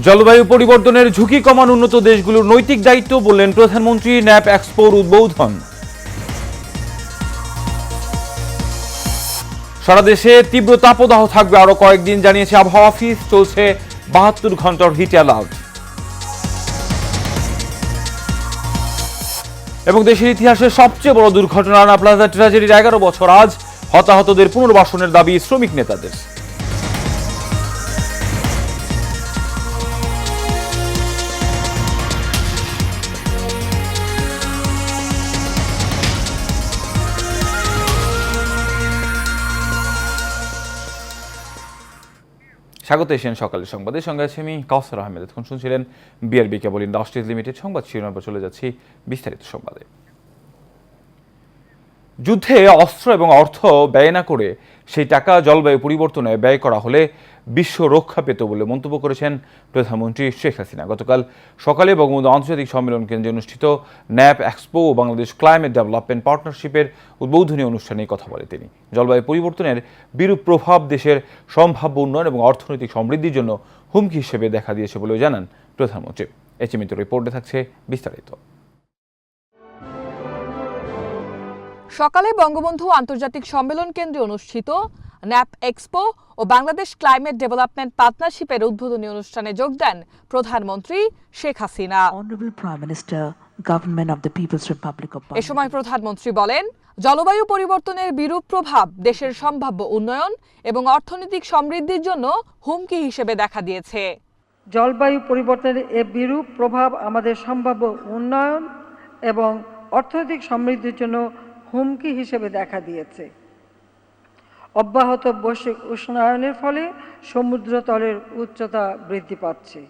জলবায়ু পরিবর্তনের ঝুঁকি কমানো উন্নত দেশগুলোর নৈতিক দায়িত্ব বললেন প্রধানমন্ত্রী ন্যাপ এক্সপোর উদ্বোধন। সারা দেশে তীব্র তাপদাহ থাকবে আরো কয়েকদিন জানিয়েছে আবহাওয়া অফিস। চলছে 72 ঘন্টার হিট অ্যালার্ট। এবং দেশের ইতিহাসে সবচেয়ে বড় দুর্ঘটনা রানা প্লাজা ট্র্যাজেডির 11 বছর আজ। হতাহতদের পুনর্বাসনের দাবি শ্রমিক নেতাদের। স্বাগত এশিয়ান সকালের সংবাদের সঙ্গে আছি আমি কাউসার আহমেদ। এখন শুনছিলেন বিআরবি কেবল ইন্ডাস্ট্রিজ লিমিটেড সংবাদ শিরোনাম। চলে যাচ্ছি বিস্তারিত সংবাদে। যুদ্ধে অস্ত্র এবং অর্থ ব্যয় না করে সেই টাকা জলবায়ু পরিবর্তনে ব্যয় করা হলে বিশ্ব রক্ষা পেত বলে মন্তব্য করেছেন প্রধানমন্ত্রী শেখ হাসিনা। গতকাল সকালে বঙ্গবন্ধু আন্তর্জাতিক সম্মেলন কেন্দ্রে অনুষ্ঠিত ন্যাপ এক্সপো ও বাংলাদেশ ক্লাইমেট ডেভেলপমেন্ট পার্টনারশিপের উদ্বোধনী অনুষ্ঠানে কথা বলে তিনি। জলবায়ু পরিবর্তনের বিরূপ প্রভাব দেশের সম্ভাব্য উন্নয়ন এবং অর্থনৈতিক সমৃদ্ধির জন্য হুমকি হিসেবে দেখা দিয়েছে বলেও জানান প্রধানমন্ত্রী। এচএমইতে রিপোর্টে থাকছে বিস্তারিত। সকালে বঙ্গবন্ধু আন্তর্জাতিক সম্মেলন কেন্দ্রে অনুষ্ঠিত ন্যাপ এক্সপো ও বাংলাদেশ ক্লাইমেট ডেভেলপমেন্ট পার্টনারশিপের উদ্বোধনী অনুষ্ঠানে যোগ দেন প্রধানমন্ত্রী শেখ হাসিনা। এ সময় প্রধানমন্ত্রী বলেন, জলবায়ু পরিবর্তনের বিরূপ প্রভাব দেশের সম্ভাব্য উন্নয়ন এবং অর্থনৈতিক সমৃদ্ধির জন্য হুমকি হিসেবে দেখা দিয়েছে। জলবায়ু পরিবর্তনের এ বিরূপ প্রভাব আমাদের সম্ভাব্য উন্নয়ন এবং অর্থনৈতিক সমৃদ্ধির জন্য হুমকি হিসেবে দেখা দিয়েছে। অব্যাহত বৈশ্বিক উষ্ণায়নের ফলে সমুদ্রতলের উচ্চতা বৃদ্ধি পাচ্ছে।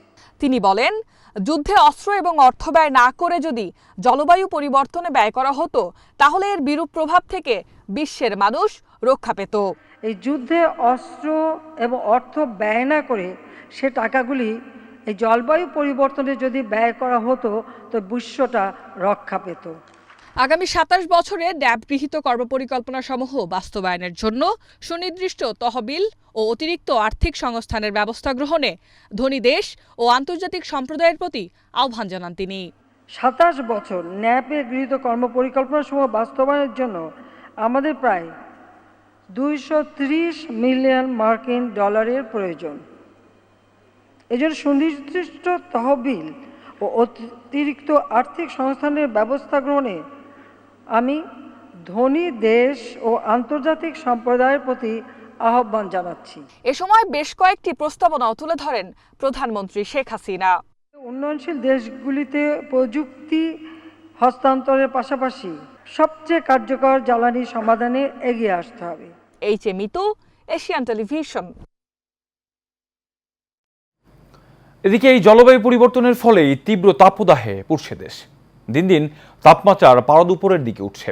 তিনি বলেন, যুদ্ধে অস্ত্র এবং অর্থ ব্যয় না করে যদি জলবায়ু পরিবর্তনে ব্যয় করা হতো তাহলে এর বিরূপ প্রভাব থেকে বিশ্বের মানুষ রক্ষা পেত। এই যুদ্ধে অস্ত্র এবং অর্থ ব্যয় না করে সে টাকাগুলি এই জলবায়ু পরিবর্তনে যদি ব্যয় করা হতো তো বিশ্বটা রক্ষা পেত। আগামী 27 বছরে ন্যাপ গৃহীত কর্মপরিকল্পনা সমূহ বাস্তবায়নের জন্য সুনির্দিষ্ট তহবিল ও অতিরিক্ত আর্থিক সংস্থানের ব্যবস্থা গ্রহণে ধনী দেশ ও আন্তর্জাতিক সম্প্রদায়ের প্রতি আহ্বান জানান তিনি। 27 বছর ন্যাপে গৃহীত কর্মপরিকল্পনা সমূহ বাস্তবায়নের জন্য আমাদের প্রায় 230 মিলিয়ন মার্কিন ডলারের প্রয়োজন। এজন্য সুনির্দিষ্ট তহবিল ও অতিরিক্ত আর্থিক সংস্থানের ব্যবস্থা গ্রহণে আমি ধনী দেশ ও আন্তর্জাতিক সম্প্রদায়ের প্রতি আহ্বান জানাচ্ছি। এ সময় বেশ কয়েকটি প্রস্তাবনাও তুলে ধরেন প্রধানমন্ত্রী শেখ হাসিনা। উন্নয়নশীল দেশগুলিতে প্রযুক্তি হস্তান্তরের পাশাপাশি সবচেয়ে কার্যকর জ্বালানি সমাধানে এগিয়ে আসতে হবে। এইচএমইতু, এশিয়ান টেলিভিশন। এদিকে এই জলবায়ু পরিবর্তনের ফলেই তীব্র তাপদাহে পড়ছে দেশ। দিন দিন তাপমাত্রার পারদ দিকে উঠছে,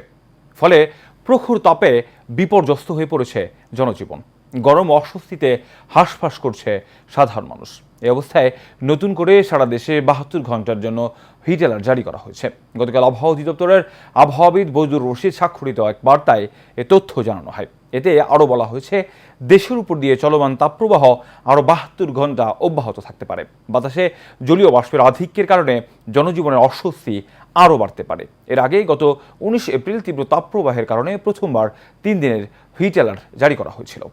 ফলে প্রখর তাপে বিপর্যস্ত হয়ে পড়েছে জনজীবন। গরম অস্বস্তিতে হাঁসফাঁস করছে সাধারণ মানুষ। এই অবস্থায় নতুন করে সারা দেশে 72 ঘন্টার জন্য হিট অ্যালার্ট জারি করা হয়েছে। গতকাল আবহাওয়া অধিদপ্তরের আবহাওয়াবিদ বৈদুর রশিদ স্বাক্ষরিত এক বার্তায় এ তথ্য জানানো হয়। এতে আরও বলা হয়েছে, দেশের উপর দিয়ে চলমান তাপপ্রবাহ আরও 72 ঘন্টা অব্যাহত থাকতে পারে। বাতাসে জলীয় বাষ্পের আধিক্যের কারণে জনজীবনের অস্বস্তি আরও বাড়তে পারে। এর আগে গত 19 এপ্রিল তীব্র তাপপ্রবাহের কারণে প্রথমবার 3 দিনের হিট অ্যালার্ট জারি করা হয়েছিল।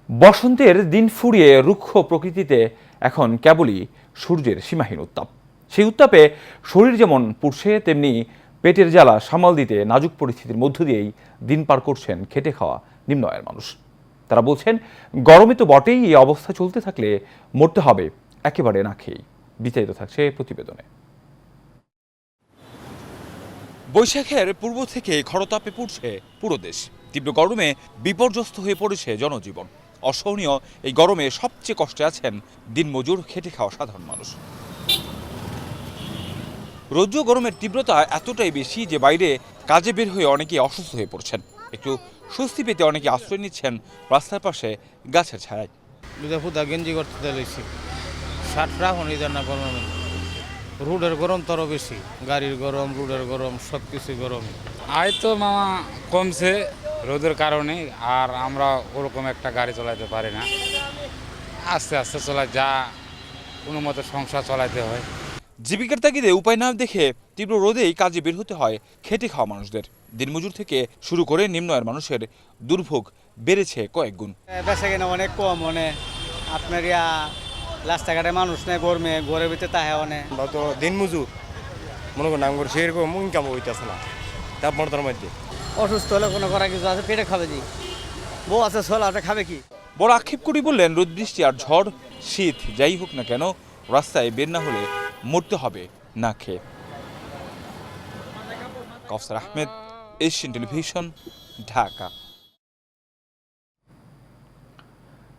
বসন্তের দিন ফুরিয়ে রুক্ষ প্রকৃতিতে এখন কেবলই সূর্যের সীমাহীন উত্তাপ। সেই উত্তাপে শরীর যেমন পুড়ছে, তেমনি পেটের জ্বালা সামাল দিতে নাজুক পরিস্থিতির মধ্য দিয়েই দিন পার করছেন খেটে খাওয়া নিম্ন আয়ের মানুষ। তারা বলছেন, গরমে তো বটেই, এই অবস্থা চলতে থাকলে মরতে হবে একেবারে না খেয়েই। বিস্তারিত থাকছে প্রতিবেদনে। বৈশাখের পূর্ব থেকে খরতাপে পুড়ছে পুরো দেশ। তীব্র গরমে বিপর্যস্ত হয়ে পড়েছে জনজীবন। অসহনীয় এই গরমে সবচেয়ে কষ্টে আছেন দিনমজুর, খেটে খাওয়া সাধারণ মানুষ। রৌদ্র গরমের তীব্রতা এতটাই বেশি যে বাইরে কাজে বের হয়ে অনেকেই অসুস্থ হয়ে পড়ছেন। একটু স্বস্তি পেতে অনেকে আশ্রয় নিচ্ছেন রাস্তার পাশে গাছের ছায়ায়। গেঞ্জি করতে দিয়েছি, শার্টরা হনিদার না গরম, রোডের গরম তরো বেশি, গাড়ির গরম, রোডের গরম, সব কিছু গরম। আয় তো মামা কমছে, রোদের কারণে আর আমরা ওরকম একটা গাড়ি চালাতে পারি না, আস্তে আস্তে চলা যা কোনো মতো সংসার চালাতে হয়। জীবিকার তাগিদে উপায় না দেখে তীব্র রোদেই কাজে বের হতে হয় খেটে খাওয়া মানুষদের। দিনমজুর থেকে শুরু করে নিম্ন আয়ের মানুষের দুর্ভোগ বেড়েছে কয়েক গুণ। বেচা কিনা অনেক কম, আপনার রাস্তাঘাটে মানুষ নেই, গরমে ঘরের ভিতরে তাহে অনেক। আমরা তো দিন মজুর, মনে করেন আমার সেরকম ইনকাম হইতেছে না তাপমাত্রার মধ্যে। অসুস্থ হলে কোনো করা কিছু আছে, পেটে খাবে জি, বউ আছে ছোলা আছে, খাবে কি? বড় আক্ষেপ করি বললেন, রোদ বৃষ্টি আর ঝড় শীত যাই হোক না কেন রাস্তায় বের না হলে মরতে হবে না খেয়ে। কাউসার আহমেদ, এশিয়ান টেলিভিশন, ঢাকা।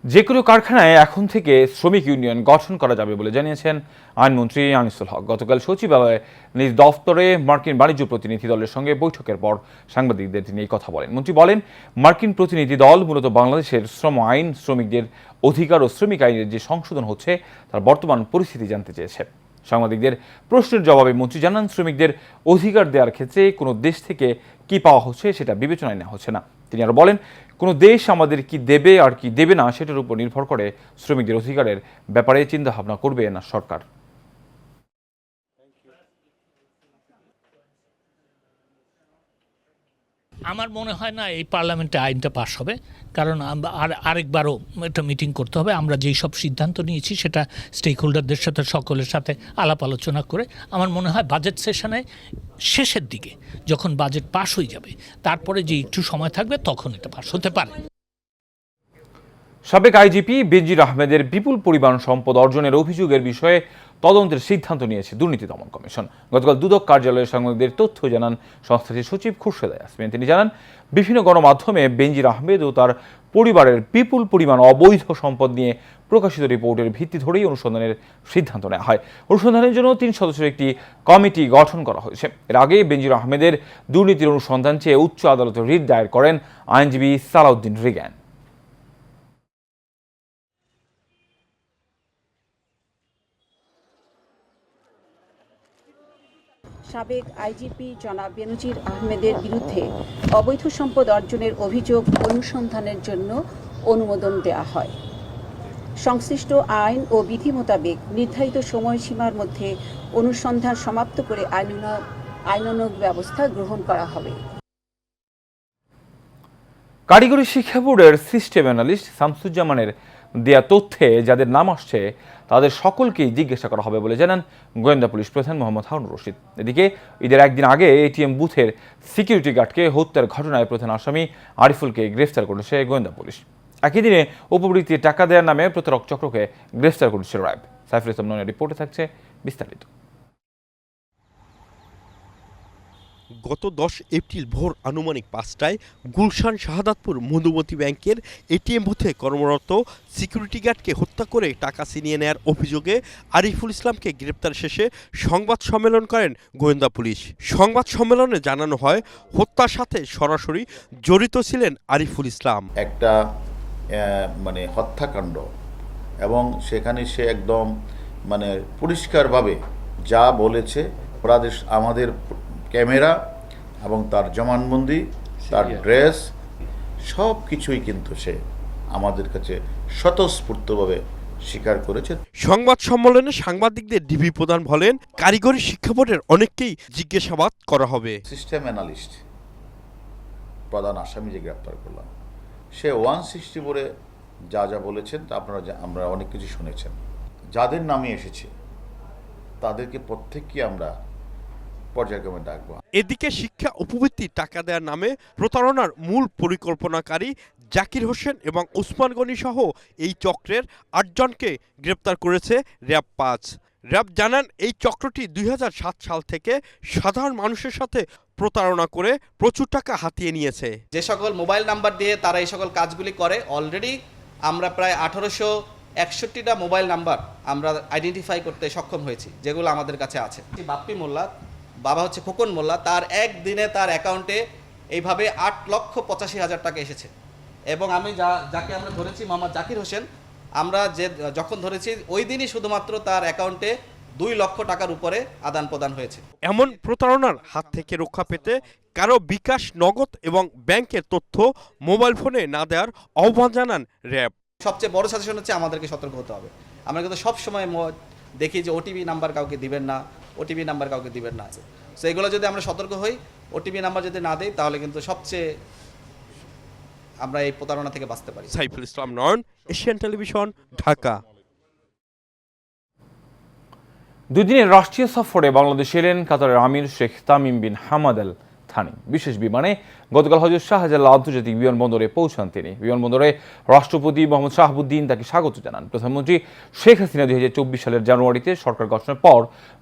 যে কোনো কারখানায় এখন থেকে শ্রমিক ইউনিয়ন গঠন করা যাবে বলে জানিয়েছেন আইনমন্ত্রী আনিসুল হক। গতকাল সচিবালয়ে নিজ দফতরে মার্কিন বাণিজ্য প্রতিনিধি দলের সঙ্গে বৈঠকের পর সাংবাদিকদের তিনি এই কথা বলেন। মন্ত্রী বলেন, মার্কিন প্রতিনিধি দল মূলত বাংলাদেশের শ্রম আইন, শ্রমিকদের অধিকার ও শ্রমিক আইনের যে সংশোধন হচ্ছে তার বর্তমান পরিস্থিতি জানতে চেয়েছে। সাংবাদিকদের প্রশ্নের জবাবে মন্ত্রী জানান, শ্রমিকদের অধিকার দেওয়ার ক্ষেত্রে কোনো দেশ থেকে কি পাওয়া হচ্ছে সেটা বিবেচনায় নেওয়া হচ্ছে না। তিনি আরও বলেন, কোনো দেশ আমাদের কি দেবে আর কি দেবে না সেটার উপর নির্ভর করে শ্রমিকদের অধিকারের ব্যাপারে চিন্তাভাবনা করবে না সরকার। আমার মনে হয় না এই পার্লামেন্টে আইনটা পাস হবে, কারণ আরেকবারও একটা মিটিং করতে হবে। আমরা যেই সব সিদ্ধান্ত নিয়েছি সেটা স্টেক হোল্ডারদের সাথে সকলের সাথে আলাপ আলোচনা করে আমার মনে হয় বাজেট সেশনে শেষের দিকে যখন বাজেট পাস হয়ে যাবে তারপরে যে একটু সময় থাকবে তখন এটা পাস হতে পারে। সাবেক আইজিপি বেনজির আহমেদের বিপুল পরিমাণ সম্পদ অর্জনের অভিযোগের বিষয়ে তদন্তের সিদ্ধান্ত নিয়েছে দুর্নীতি দমন কমিশন। গতকাল দুদক কার্যালয়ের সাংবাদিকদের তথ্য জানান সংস্থাটির সচিব খুরশেদা ইয়াসমিন। তিনি জানান, বিভিন্ন গণমাধ্যমে বেনজির আহমেদ ও তার পরিবারের বিপুল পরিমাণ অবৈধ সম্পদ নিয়ে প্রকাশিত রিপোর্টের ভিত্তি ধরেই অনুসন্ধানের সিদ্ধান্ত নেওয়া হয়। অনুসন্ধানের জন্য 3 সদস্যের একটি কমিটি গঠন করা হয়েছে। এর আগে বেনজির আহমেদের দুর্নীতির অনুসন্ধান চেয়ে উচ্চ আদালতে রিট দায়ের করেন আইনজীবী সালাউদ্দিন রিগান। সাবেক আইজিপি জনাব বেনজির আহমেদের বিরুদ্ধে অবৈধ সম্পদ অর্জনের অভিযোগ অনুসন্ধানের জন্য অনুমোদন দেওয়া হয়। সংশ্লিষ্ট আইন ও বিধি মোতাবেক নির্ধারিত সময়সীমার মধ্যে অনুসন্ধান সমাপ্ত করে আইনানুগ ব্যবস্থা গ্রহণ করা হবে। কারিগরি শিক্ষা বোর্ডের সিস্টেম অ্যানালিস্ট শামসুজ্জামানের দেয়া তথ্যে যাদের নাম আসছে তাদের সকলকেই জিজ্ঞাসা করা হবে বলে জানান গোয়েন্দা পুলিশ প্রধান মোহাম্মদ হারুনুর রশিদ। এদিকে ঈদের একদিন আগে এটিএম বুথের সিকিউরিটি গার্ডকে হত্যার ঘটনায় প্রধান আসামি আরিফুলকে গ্রেফতার করেছে গোয়েন্দা পুলিশ। একই দিনে উপবৃত্তি টাকা দেওয়ার নামে প্রতারক চক্রকে গ্রেফতার করেছে র্যাব। সাইফুল ইসলাম ননের রিপোর্টে থাকছে বিস্তারিত। গত 10 এপ্রিল ভোর আনুমানিক 5টায় গুলশান শাহাদাতপুর মধুমতি ব্যাংকের এটিএম বুথে কর্মরত সিকিউরিটি গার্ডকে হত্যা করে টাকা ছিনিয়ে নেয়ার অভিযোগে আরিফুল ইসলামকে গ্রেপ্তার শেষে সংবাদ সম্মেলন করেন গোয়েন্দা পুলিশ। সংবাদ সম্মেলনে জানানো হয়, হত্যার সাথে সরাসরি জড়িত ছিলেন আরিফুল ইসলাম। একটা হত্যাকাণ্ড এবং সেখানে সে একদম পরিষ্কারভাবে যা বলেছে, আমাদের ক্যামেরা এবং তার জবানবন্দি, তার ড্রেস সব কিছুই কিন্তু সে আমাদের কাছে স্বতঃস্ফূর্তভাবে স্বীকার করেছে। সংবাদ সম্মেলনে সাংবাদিকদের ডিবি প্রধান বলেন, কারিগরি শিক্ষা বোর্ডের অনেককেই জিজ্ঞাসাবাদ করা হবে। সিস্টেম অ্যানালিস্ট প্রধান আসামি যে গ্রেপ্তার করলাম, সে 164-এ যা যা বলেছেন তা আমরা অনেক কিছু শুনেছেন। যাদের নামে এসেছে তাদেরকে প্রত্যেককে আমরা পর্যায়ক্রমে ডাকবো। এদিকে শিক্ষা উপবৃত্তি টাকা দেওয়ার নামে প্রতারণার মূল পরিকল্পনাকারী জাকির হোসেন এবং ওসমান গনি সহ এই চক্রের 8 জনকে গ্রেপ্তার করেছে র্যাব 5। র্যাব জানান, এই চক্রটি 2007 সাল থেকে সাধারণ মানুষের সাথে প্রতারণা করে প্রচুর টাকা হাতিয়ে নিয়েছে। যে সকল মোবাইল নাম্বার দিয়ে তারা এই সকল কাজগুলি করে, অলরেডি আমরা প্রায় 1861টা মোবাইল নাম্বার আমরা আইডেন্টিফাই করতে সক্ষম হয়েছি, যেগুলো আমাদের কাছে আছে। বাপ্পি মোল্লা, বাবা হচ্ছে খোকন মোল্লা, তার একদিনে তার অ্যাকাউন্টে এইভাবে 8,85,000 টাকা এসেছে। এবং আমি যাকে আমরা ধরেছি মোহাম্মদ জাকির হোসেন, আমরা যখন ধরেছি ওই দিনই শুধুমাত্র তার অ্যাকাউন্টে 2 লক্ষ টাকার উপরে আদান প্রদান হয়েছে। এমন প্রতারণার হাত থেকে রক্ষা পেতে কারো বিকাশ, নগদ এবং ব্যাংকের তথ্য মোবাইল ফোনে না দেওয়ার আহ্বান জানান র্যাব। সবচেয়ে বড় সাজেশন হচ্ছে আমাদেরকে সতর্ক হতে হবে। আমরা কিন্তু সবসময় দেখি যে ওটিপি নাম্বার কাউকে দিবেন না, ওটিপি নাম্বার কাউকে দিবেন না। সো এগুলো যদি আমরা সতর্ক হই, ওটিপি নাম্বার যদি না দেই, তাহলে কিন্তু সবচেয়ে আমরা এই প্রতারণা থেকে বাঁচতে পারি। Saiful Islam Nayan, Asian television, Dhaka. দুদিনের রাষ্ট্রীয় সফরে বাংলাদেশে এলেন কাতারের আমির Sheikh Tamim bin Hamad Al Thani. বিশেষ বিমানে গতকাল হযরত শাহজালাল আন্তর্জাতিক বিমানবন্দরে পৌঁছান তিনি। বিমানবন্দরে রাষ্ট্রপতি মোহাম্মদ শাহাবুদ্দিন তাকে স্বাগত জানান। প্রধানমন্ত্রী শেখ হাসিনা 2024 সালের জানুয়ারিতে সরকার গঠনের পর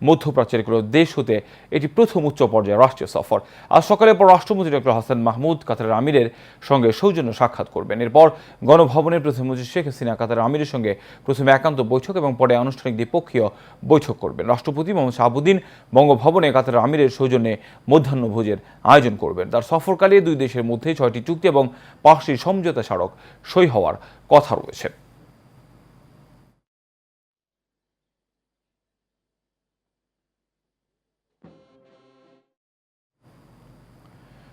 মধ্যপ্রাচ্যের কোনো দেশ হতে এটি প্রথম উচ্চ পর্যায়ের রাষ্ট্রীয় সফর। আজ সকালে পর রাষ্ট্রমন্ত্রী ডক্টর হাসান মাহমুদ কাতারের আমিরের সঙ্গে সৌজন্য সাক্ষাৎ করবেন। এরপর গণভবনে প্রধানমন্ত্রী শেখ হাসিনা কাতারের আমিরের সঙ্গে প্রথমে একান্ত বৈঠক এবং পরে আনুষ্ঠানিক দ্বিপক্ষীয় বৈঠক করবেন। রাষ্ট্রপতি মোহাম্মদ শাহাবুদ্দিন বঙ্গভবনে কাতারের আমিরের সৌজন্যে মধ্যাহ্নভোজের আয়োজন করবেন। তার সফরকালে দুই দেশের মধ্যে 6টি চুক্তি এবং 5টি সমঝোতা স্মারক সই হওয়ার কথা রয়েছে।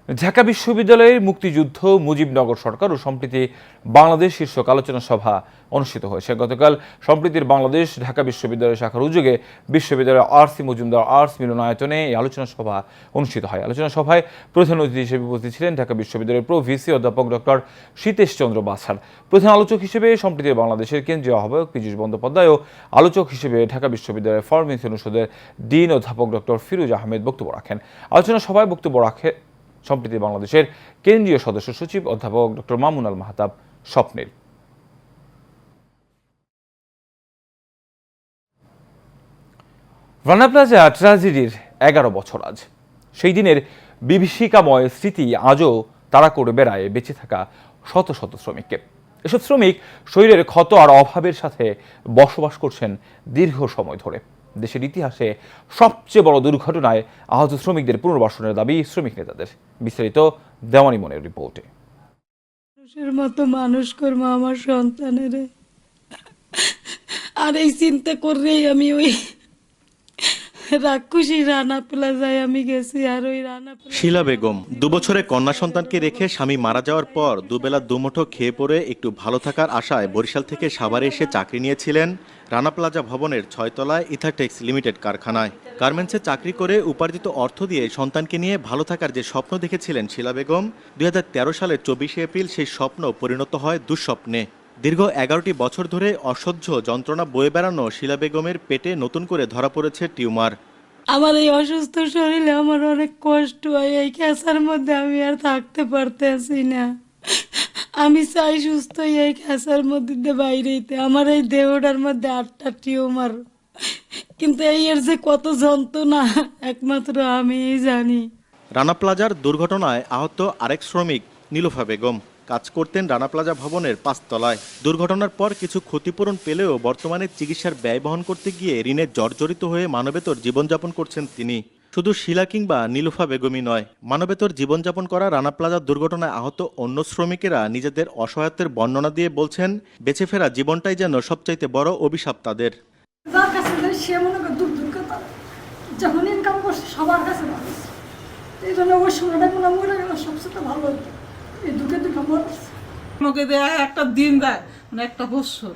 ঢাকা বিশ্ববিদ্যালয়ের মুক্তিযুদ্ধ, মুজিবনগর সরকার ও সম্প্রীতি বাংলাদেশ শীর্ষক আলোচনা সভা অনুষ্ঠিত হয়েছে। গতকাল সম্প্রীতির বাংলাদেশ ঢাকা বিশ্ববিদ্যালয় শাখার উদ্যোগে বিশ্ববিদ্যালয়ের আরসি মজুমদার আর্টস মিলনায়তনে এই আলোচনা সভা অনুষ্ঠিত হয়। আলোচনা সভায় প্রধান অতিথি হিসেবে উপস্থিত ছিলেন ঢাকা বিশ্ববিদ্যালয়ের প্রো ভিসি অধ্যাপক ডক্টর সীতেশ চন্দ্র বাছার। প্রধান আলোচক হিসেবে সম্প্রীতির বাংলাদেশের কেন্দ্রীয় আহ্বায়ক পীযূষ বন্দ্যোপাধ্যায় ও আলোচক হিসেবে ঢাকা বিশ্ববিদ্যালয়ের ফার্মেসি অনুষদের ডিন অধ্যাপক ডক্টর ফিরোজ আহমেদ বক্তব্য রাখেন। আলোচনা সভায় বক্তব্য রাখেন সম্প্রীতি বাংলাদেশের কেন্দ্রীয় সদস্য সচিব অধ্যাপক ডক্টর মামুন আল মাহতাব স্বপ্নিল। রানা প্লাজা ট্র্যাজেডির 11 বছর আজ। সেই দিনের বিভীষিকাময় স্মৃতি আজও তাড়া করে বেড়ায় বেঁচে থাকা শত শত শ্রমিককে। এসব শ্রমিক শরীরের ক্ষত আর অভাবের সাথে বসবাস করছেন দীর্ঘ সময় ধরে। দেশের ইতিহাসে সবচেয়ে বড় দুর্ঘটনায় আহত শ্রমিকদের পুনর্বাসনের দাবি শ্রমিক নেতাদের। বিস্তারিত দেওয়ানি মনের রিপোর্টে। মানুষের মতো মানুষ করবো আমার সন্তানের, আর এই চিন্তা করেই আমি ওই রাক্ষসী রানা প্লাজায় আমি গেছি। আর ওই রানা শিলা বেগম 2 বছরের কন্যা সন্তানকে রেখে স্বামী মারা যাওয়ার পর দুবেলা দুমুঠো খেয়ে পড়ে একটু ভালো থাকার আশায় বরিশাল থেকে সাভারে এসে চাকরি নিয়েছিলেন রানা প্লাজা ভবনের 6 তলায় ইথারটেক্স লিমিটেড কারখানায়। গার্মেন্টসে চাকরি করে উপার্জিত অর্থ দিয়ে সন্তানকে নিয়ে ভালো থাকার যে স্বপ্ন দেখেছিলেন শিলা বেগম, 2013 সালের 24 এপ্রিল সেই স্বপ্ন পরিণত হয় দুঃস্বপ্নে। দীর্ঘ 11টি বছর ধরে অসহ্য যন্ত্রণা বয়ে বেড়ানো শিলা বেগমের পেটে নতুন করে ধরা পড়েছে টিউমার। আমার এই অসুস্থ শরীরে আমার অনেক কষ্ট হয়। এই ক্যান্সার মধ্যে আমি আর থাকতে পারতেছি না। আমি চাই সুস্থ এই ক্যান্সার মধ্যে বাইরেতে। আমার এই দেহটার মধ্যে 8টা টিউমার, কিন্তু এর যে কত যন্ত্রণা একমাত্র আমি জানি। রানা প্লাজার দুর্ঘটনায় আহত আরেক শ্রমিক নীলুফা বেগম কাজ করতেন রানা প্লাজা ভবনের 5 তলায়। দুর্ঘটনার পর কিছু ক্ষতিপূরণ পেলেও বর্তমানে চিকিৎসার ব্যয় বহন করতে গিয়ে ঋণে জর্জরিত হয়ে মানবেতর জীবনযাপন করছেন তিনি। শুধু শিলা কিংবা নীলুফা বেগমই নয়, মানবেতর জীবনযাপন করা রানা প্লাজার দুর্ঘটনায় আহত অন্য শ্রমিকেরা নিজেদের অসহায়ত্বের বর্ণনা দিয়ে বলছেন, বেঁচে ফেরা জীবনটাই যেন সবচাইতে বড় অভিশাপ তাদের। যার কাছে সে মনে করে দুর্ঘটনা যখন ইনকাম করছে সবার কাছে মানুষ, এই জন্য ওই সময়টা কোনো মরে গেল সবচেয়ে ভালো। এই দুঃখে দুঃখে মরছে আমাকে দেয়া একটা দিন দেয়, মানে একটা বছর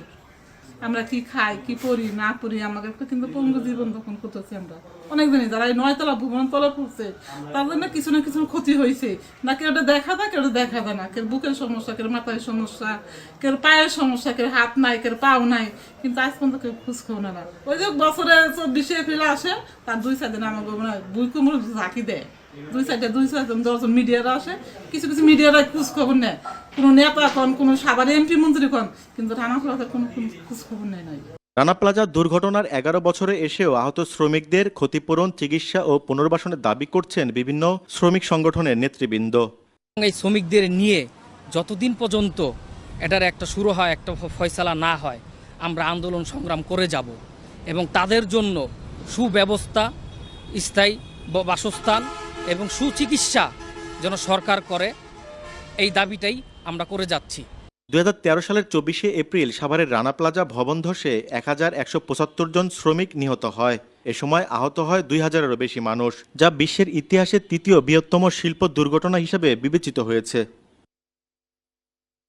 আমরা কি খাই কি পড়ি না পড়ি, আমাকে কিন্তু পঙ্গু জীবন তখন করতেছি আমরা অনেক দিনই। যারা এই 9 তলা ভুবন তলা পড়ছে তাদের না কিছু ক্ষতি হয়েছে, না কেউ দেখা দেয় কেউ দেখা দেয় না, কেউ বুকের সমস্যা, কেউ মাথায় সমস্যা, কেউ পায়ের সমস্যা, কেউ হাত নাই, কেউ পাও নাই, কিন্তু আজ পর্যন্ত কেউ খোঁজ খবর না। ওই যে বছরে 24 এপ্রিল আসে, তার 2-4 দিন আমাকে বুই কুমড়ো ঝাঁকি দেয়। 2-4 দিন মিডিয়ারা আসে, কিছু কিছু মিডিয়ারা খোঁজ খবর নেয়, কোনো নেতা কন, কোনো সাভার এমপি মন্ত্রী কন, কিন্তু রানা প্লাজার কোনো খোঁজ খবর নেয় নাই। রানা প্লাজা দুর্ঘটনার 11 বছরে এসেও আহত শ্রমিকদের ক্ষতিপূরণ, চিকিৎসা ও পুনর্বাসনের দাবি করছেন বিভিন্ন শ্রমিক সংগঠনের নেতৃবৃন্দ। এই শ্রমিকদের নিয়ে যতদিন পর্যন্ত এটার একটা শুরু হয়, একটা ফয়সালা না হয়, আমরা আন্দোলন সংগ্রাম করে যাব এবং তাদের জন্য সুব্যবস্থা, স্থায়ী বাসস্থান এবং সুচিকিৎসা যেন সরকার করে, এই দাবিটাই আমরা করে যাচ্ছি। 2013 সালের 24 এপ্রিল সাভারের রানা প্লাজা ভবন ধসে 1175 জন শ্রমিক নিহত হয়। এ সময় আহত হয় 2000-এরও বেশি মানুষ, যা বিশ্বের ইতিহাসে তৃতীয় বৃহত্তম শিল্প দুর্ঘটনা হিসেবে বিবেচিত হয়েছে।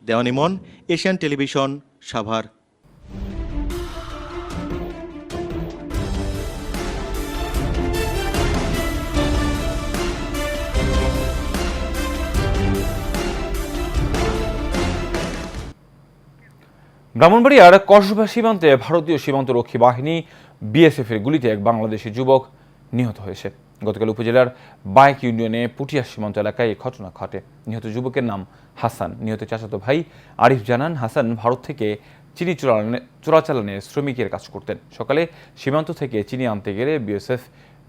দেওয়ান ইমন, এশিয়ান টেলিভিশন, সাভার। ব্রাহ্মণবাড়িয়ার কসবা সীমান্তে ভারতীয় সীমান্তরক্ষী বাহিনী বিএসএফের গুলিতে এক বাংলাদেশি যুবক নিহত হয়েছে। গতকাল উপজেলার বাইক ইউনিয়নে পুটিয়া সীমান্ত এলাকায় এই ঘটনা ঘটে। নিহত যুবকের নাম হাসান। নিহত চাচাতো ভাই আরিফ জানান, হাসান ভারত থেকে চিনি চোরাচালানের শ্রমিকের কাজ করতেন। সকালে সীমান্ত থেকে চিনি আনতে গেলে বিএসএফ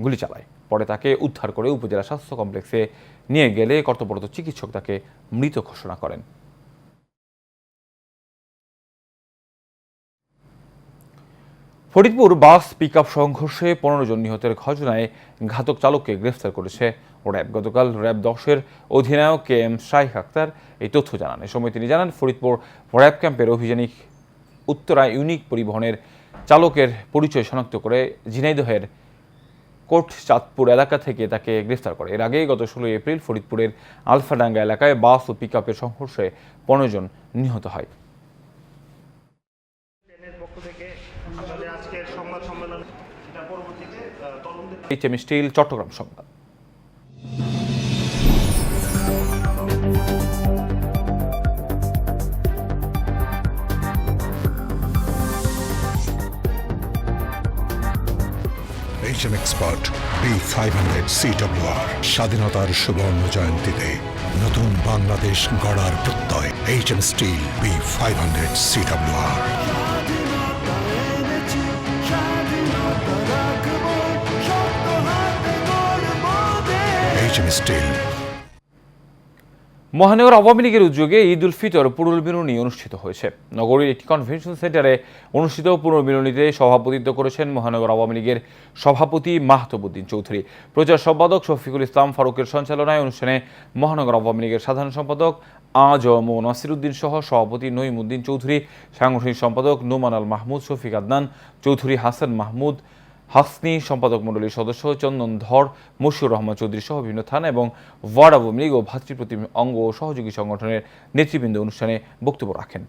গুলি চালায়। পরে তাকে উদ্ধার করে উপজেলা স্বাস্থ্য কমপ্লেক্সে নিয়ে গেলে কর্তব্যরত চিকিৎসক তাকে মৃত ঘোষণা করেন। ফরিদপুর বাস পিকআপ সংঘর্ষে 15 জন নিহতের ঘটনায় ঘাতক চালককে গ্রেফতার করেছে র্যাব। গতকাল র্যাব 10-এর অধিনায়ক KM শাইখ আক্তার এই তথ্য জানান। এ সময় তিনি জানান, ফরিদপুর র্যাব ক্যাম্পের অভিযানিক উত্তরা ইউনিক পরিবহনের চালকের পরিচয় শনাক্ত করে ঝিনাইদহের কোট চাঁদপুর এলাকা থেকে তাকে গ্রেফতার করে। এর আগে গত 16 এপ্রিল ফরিদপুরের আলফাডাঙ্গা এলাকায় বাস ও পিকআপের সংঘর্ষে 15 জন নিহত হয়। HM স্টিল চট্টগ্রাম সংবাদ। HM Expert B500 CWR স্বাধীনতার সুবর্ণ জয়ন্তীতে নতুন বাংলাদেশ গড়ার প্রত্যয়। HM steel B500 CWR। মহানগর আওয়ামী লীগের উদ্যোগে ঈদ উল ফিতর পুনর্মিলনী অনুষ্ঠিত হয়েছে। নগরীর একটি কনভেনশন সেন্টারে অনুষ্ঠিত পুনর্মিলনীতে সভাপতিত্ব করেছেন মহানগর আওয়ামী লীগের সভাপতি মাহতাবউদ্দিন চৌধুরী। প্রচার সম্পাদক শফিকুল ইসলাম ফারুকের সঞ্চালনায় অনুষ্ঠানে মহানগর আওয়ামী লীগের সাধারণ সম্পাদক আজম ও নাসিরউদ্দিন সহ সভাপতি নঈমউদ্দিন চৌধুরী, সাংগঠনিক সম্পাদক নোমান আল মাহমুদ, শফিক আদনান চৌধুরী, হাসান মাহমুদ হাসনি, সম্পাদক মণ্ডলীর সদস্য চন্দন ধর, মশিউর রহমান চৌধুরী সহ বিভিন্ন থানা এবং ওয়ার্ড আওয়ামী লীগ ও ভাতৃপ্রতিম অঙ্গ ও সহযোগী সংগঠনের নেতৃবৃন্দ অনুষ্ঠানে বক্তব্য রাখেন।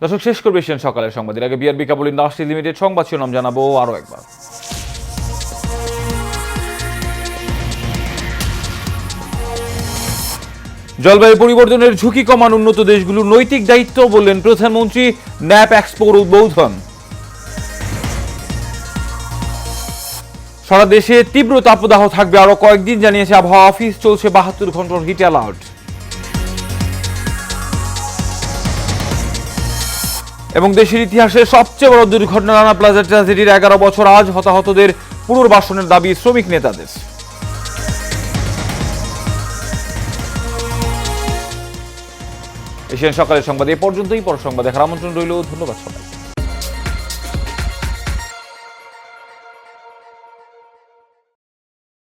দর্শক, শেষ করবে এশিয়ান সকালের সংবাদের আগে বিআরবি কেবল ইন্ডাস্ট্রি লিমিটেড সংবাদ শিরোনাম জানাবো আরও একবার। জলবায়ু পরিবর্তনের ঝুঁকি কমান উন্নত দেশগুলোর নৈতিক দায়িত্ব বললেন প্রধানমন্ত্রী। ন্যাপ এক্সপোর উদ্বোধন। সারা দেশে তীব্র তাপদাহ থাকবে আরো কয়েকদিন, জানিয়েছে আবহাওয়া অফিস। চলছে 72 ঘন্টার হিট অ্যালার্ট। এবং দেশের ইতিহাসে সবচেয়ে বড় দুর্ঘটনা রানা প্লাজা ট্র্যাজেডির 11 বছর আজ। হতাহতদের পুনর্বাসনের দাবি শ্রমিক নেতাদের। এশিয়ান সকালের সংবাদ এ পর্যন্তই। পর সংবাদ দেখার আমন্ত্রণ রইল। ধন্যবাদ সবাই।